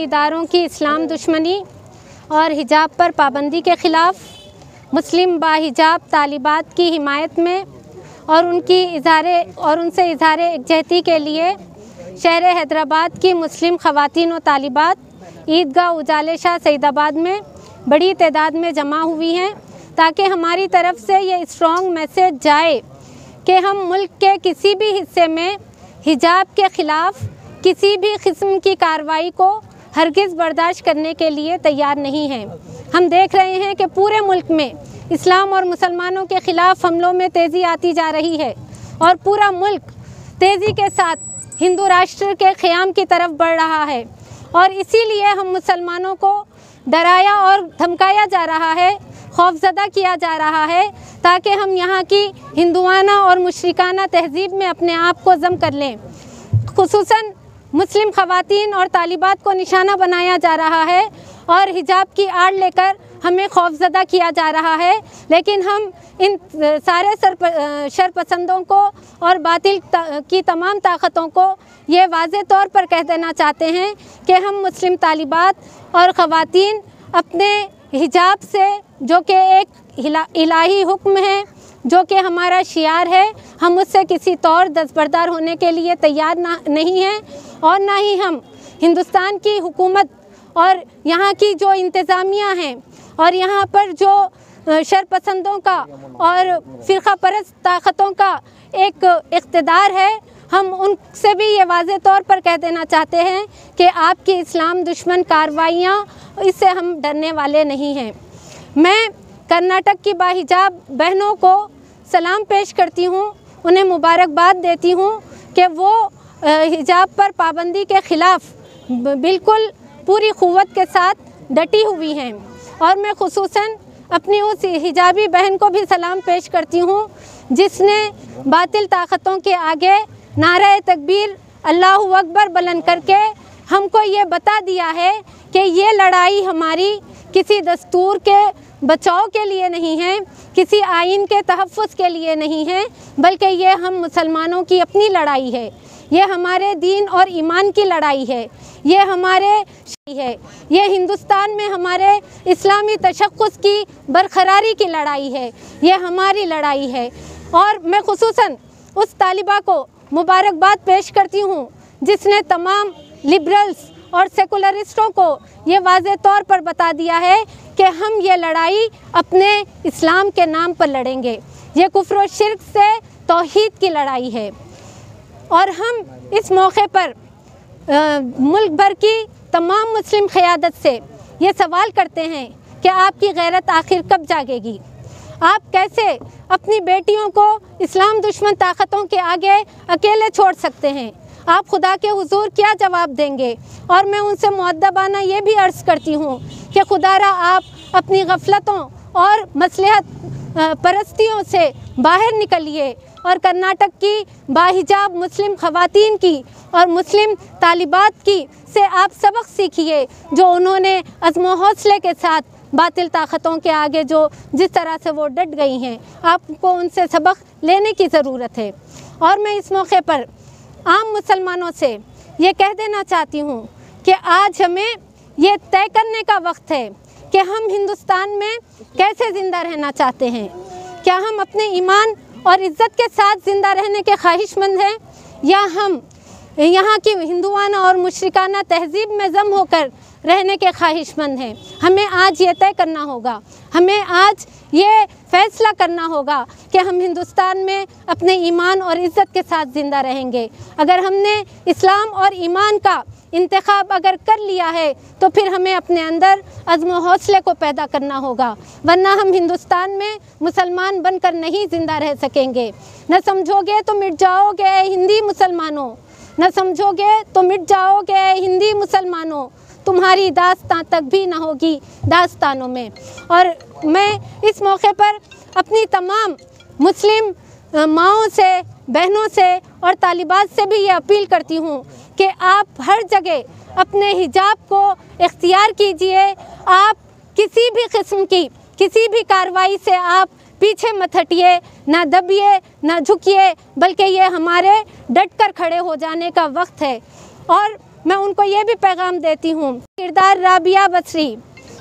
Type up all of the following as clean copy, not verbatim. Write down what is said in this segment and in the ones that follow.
इदारों की इस्लाम दुश्मनी और हिजाब पर पाबंदी के ख़िलाफ़, मुस्लिम बाहिजाब तालिबात की हिमायत में और उनसे इज़हार यकजहती के लिए शहर हैदराबाद की मुस्लिम ख़वातीन व तालिबात ईदगाह उजाले शाह सईदाबाद में बड़ी तादाद में जमा हुई हैं, ताकि हमारी तरफ से ये स्ट्रॉन्ग मैसेज जाए कि हम मुल्क के किसी भी हिस्से में हिजाब के ख़िलाफ़ किसी भी किस्म की कार्रवाई को हरगिज़ बर्दाश्त करने के लिए तैयार नहीं हैं। हम देख रहे हैं कि पूरे मुल्क में इस्लाम और मुसलमानों के ख़िलाफ़ हमलों में तेज़ी आती जा रही है और पूरा मुल्क तेज़ी के साथ हिंदू राष्ट्र के क़याम की तरफ बढ़ रहा है। और इसीलिए हम मुसलमानों को डराया और धमकाया जा रहा है, खौफज़दा किया जा रहा है, ताकि हम यहाँ की हिंदुआना और मुशरिकाना तहज़ीब में अपने आप को ज़म कर लें। खुसूसन मुस्लिम ख़वातीन और तालिबात को निशाना बनाया जा रहा है और हिजाब की आड़ लेकर हमें खौफज़दा किया जा रहा है। लेकिन हम इन सारे शरपसंदों को और बातिल की तमाम ताकतों को ये वाज़े तौर पर कह देना चाहते हैं कि हम मुस्लिम तालिबात और ख़वातीन अपने हिजाब से, जो कि एक इलाही हुक्म है, जो कि हमारा शियार है, हम उससे किसी तौर दस्तबरदार होने के लिए तैयार नहीं हैं। और ना ही हम हिंदुस्तान की हुकूमत और यहाँ की जो इंतज़ामिया हैं और यहाँ पर जो शरपसंदों का और फ़िरक़ा परस्त ताकतों का एक इक़्तिदार है, हम उनसे भी ये वाज़े तौर पर कह देना चाहते हैं कि आपकी इस्लाम दुश्मन कार्रवाइयाँ, इससे हम डरने वाले नहीं हैं। मैं कर्नाटक की बाहिजाब बहनों को सलाम पेश करती हूँ, उन्हें मुबारकबाद देती हूँ कि वो हिजाब पर पाबंदी के ख़िलाफ़ बिल्कुल पूरी क़ुव्वत के साथ डटी हुई हैं। और मैं खुसूसन अपनी उस हिजाबी बहन को भी सलाम पेश करती हूँ जिसने बातिल ताकतों के आगे नारा तकबीर अल्लाहु अकबर बुलंद करके हमको ये बता दिया है कि ये लड़ाई हमारी किसी दस्तूर के बचाव के लिए नहीं है, किसी आइन के तहफ़्फ़ुज़ के लिए नहीं है, बल्कि ये हम मुसलमानों की अपनी लड़ाई है। ये हमारे दीन और ईमान की लड़ाई है, ये हमारे है, ये हिंदुस्तान में हमारे इस्लामी तशक्कुस की बरकरारी की लड़ाई है, ये हमारी लड़ाई है। और मैं खुसूसन उस तालिबा को मुबारकबाद पेश करती हूँ जिसने तमाम लिबरल्स और सेकुलरिस्टों को ये वाज़े तौर पर बता दिया है कि हम ये लड़ाई अपने इस्लाम के नाम पर लड़ेंगे। ये कुफ्र और शिर्क से तौहीद की लड़ाई है। और हम इस मौके पर मुल्क भर की तमाम मुस्लिम क़यादत से ये सवाल करते हैं कि आपकी गैरत आखिर कब जागेगी? आप कैसे अपनी बेटियों को इस्लाम दुश्मन ताकतों के आगे अकेले छोड़ सकते हैं? आप खुदा के हुजूर क्या जवाब देंगे? और मैं उनसे मुअद्दबाना ये भी अर्ज़ करती हूँ कि खुदारा आप अपनी गफलतों और मसलहत परस्तियों से बाहर निकलिए और कर्नाटक की बाहिजाब मुस्लिम ख़वातीन की और मुस्लिम तालिबात की से आप सबक सीखिए, जो उन्होंने अज़्म हौसले के साथ बातिल ताकतों के आगे जिस तरह से वो डट गई हैं, आपको उनसे सबक लेने की ज़रूरत है। और मैं इस मौके पर आम मुसलमानों से ये कह देना चाहती हूँ कि आज हमें ये तय करने का वक्त है कि हम हिंदुस्तान में कैसे ज़िंदा रहना चाहते हैं। क्या हम अपने ईमान और इज़्ज़त के साथ ज़िंदा रहने के ख्वाहिशमंद हैं, या हम यहाँ की हिंदुआना और मुशरिकाना तहज़ीब में ज़म होकर रहने के ख्वाहिशमंद हैं? हमें आज ये तय करना होगा, हमें आज ये फ़ैसला करना होगा कि हम हिंदुस्तान में अपने ईमान और इज़्ज़त के साथ ज़िंदा रहेंगे। अगर हमने इस्लाम और ईमान का इंतखाब अगर कर लिया है तो फिर हमें अपने अंदर अज़्म हौसले को पैदा करना होगा, वरना हम हिंदुस्तान में मुसलमान बनकर नहीं ज़िंदा रह सकेंगे। न समझोगे तो मिट जाओगे हिंदी मुसलमानों, न समझोगे तो मिट जाओगे हिंदी मुसलमानों, तुम्हारी दास्तां तक भी ना होगी दास्तानों में। और मैं इस मौके पर अपनी तमाम मुस्लिम माओं से, बहनों से और तालिबात से भी ये अपील करती हूँ कि आप हर जगह अपने हिजाब को इख्तियार कीजिए। आप किसी भी किस्म की किसी भी कार्रवाई से आप पीछे मत हटिए, ना दबिए, ना झुकिए, बल्कि ये हमारे डट कर खड़े हो जाने का वक्त है। और मैं उनको ये भी पैगाम देती हूँ, किरदार राबिया बसरी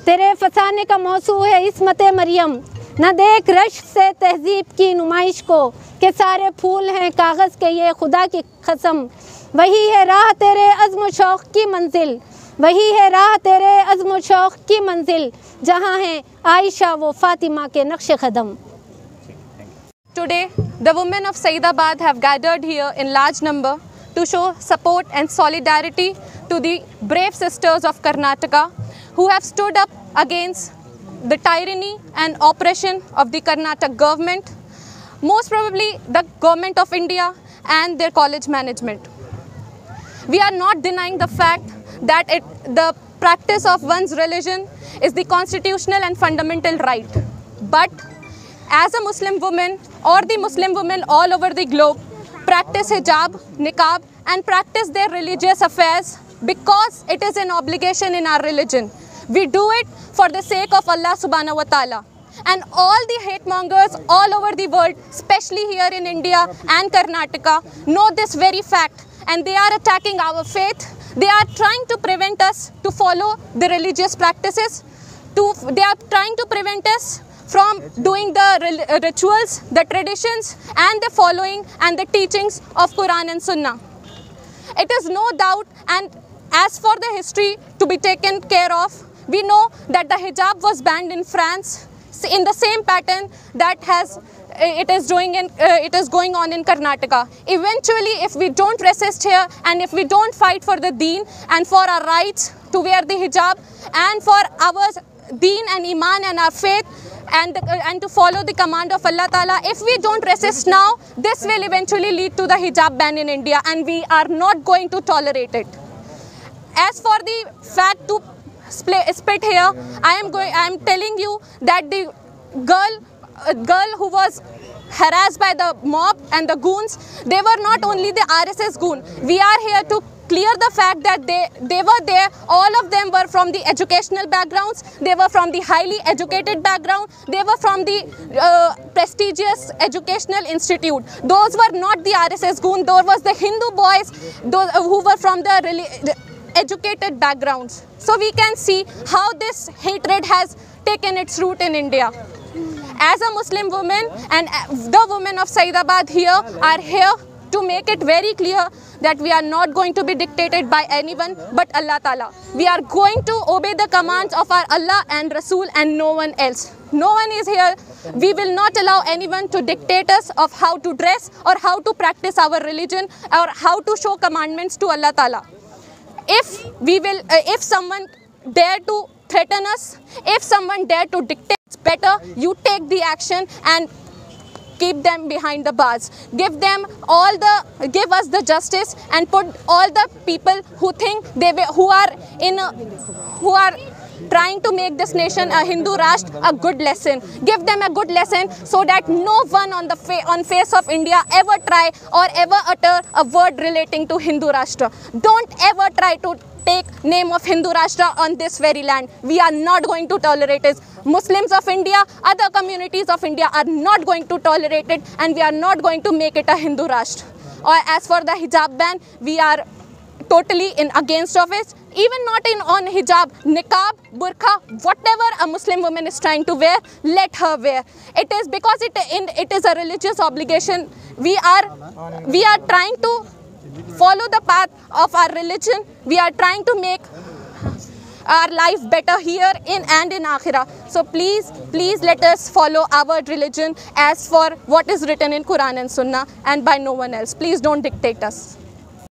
तेरे फसाने का मौसू है इस्मत मरियम, न देख रश से तहजीब की नुमाइश को कि सारे फूल हैं कागज़ के ये खुदा की कसम, वही है राह तेरे अज़्म शौक़ की मंजिल, वही है राह तेरे अज़्म शौक़ की मंजिल, जहाँ हैं आयशा वो फातिमा के नक्श कदम। Today, the women of Saidabad have gathered here in large number to show support and solidarity to the brave sisters of Karnataka who have stood up against the tyranny and oppression of the Karnataka government, most probably the government of India and their college management. We are not denying the fact that the practice of one's religion is the constitutional and fundamental right. But as a Muslim woman or the Muslim women all over the globe practice hijab, niqab and practice their religious affairs because it is an obligation in our religion. We do it for the sake of Allah subhanahu wa ta'ala. And all the hate mongers all over the world, especially here in India and Karnataka, know this very fact and they are attacking our faith. They are trying to prevent us to follow the religious practices. They are trying to prevent us from doing the rituals, the traditions and the following and the teachings of Quran and Sunnah. It is no doubt, and as for the history to be taken care of, we know that the hijab was banned in France in the same pattern that it is going on in Karnataka. Eventually, if we don't resist here and if we don't fight for the deen and for our rights to wear the hijab and for our deen and iman and our faith and to follow the command of Allah Ta'ala, if we don't resist now, this will eventually lead to the hijab ban in India and we are not going to tolerate it. As for the fact to split here, I am telling you that the girl who was harassed by the mob and the goons, they were not only the RSS goon. We are here to clear the fact that they were there. All of them were from the educational backgrounds. They were from the highly educated background. They were from the prestigious educational institute. Those were not the RSS goon. Those was the Hindu boys who were from the educated backgrounds. So we can see how this hatred has taken its root in India. As a Muslim woman and the women of Saidabad here are here to make it very clear that we are not going to be dictated by anyone but Allah Ta'ala. We are going to obey the commands of our Allah and Rasul and no one else. No one is here. We will not allow anyone to dictate us of how to dress or how to practice our religion or how to show commandments to Allah Ta'ala. If someone dare to threaten us, if someone dare to dictate, it's better you take the action and keep them behind the bars. Give us the justice and put all the people who think who are trying to make this nation a Hindu Rashtra a good lesson. Give them a good lesson so that no one on face of India ever try or ever utter a word relating to Hindu Rashtra. Don't ever try to take name of Hindu Rashtra on this very land. We are not going to tolerate it. Muslims of India, other communities of India are not going to tolerate it and we are not going to make it a Hindu Rashtra. Or as for the hijab ban, we are totally against of it. Even not on hijab, niqab, burqa, whatever a Muslim woman is trying to wear, let her wear. It is because it is a religious obligation. We are trying to follow the path of our religion. We are trying to make our life better here and in Akhirah. So please let us follow our religion as for what is written in Quran and Sunnah and by no one else. Please don't dictate us.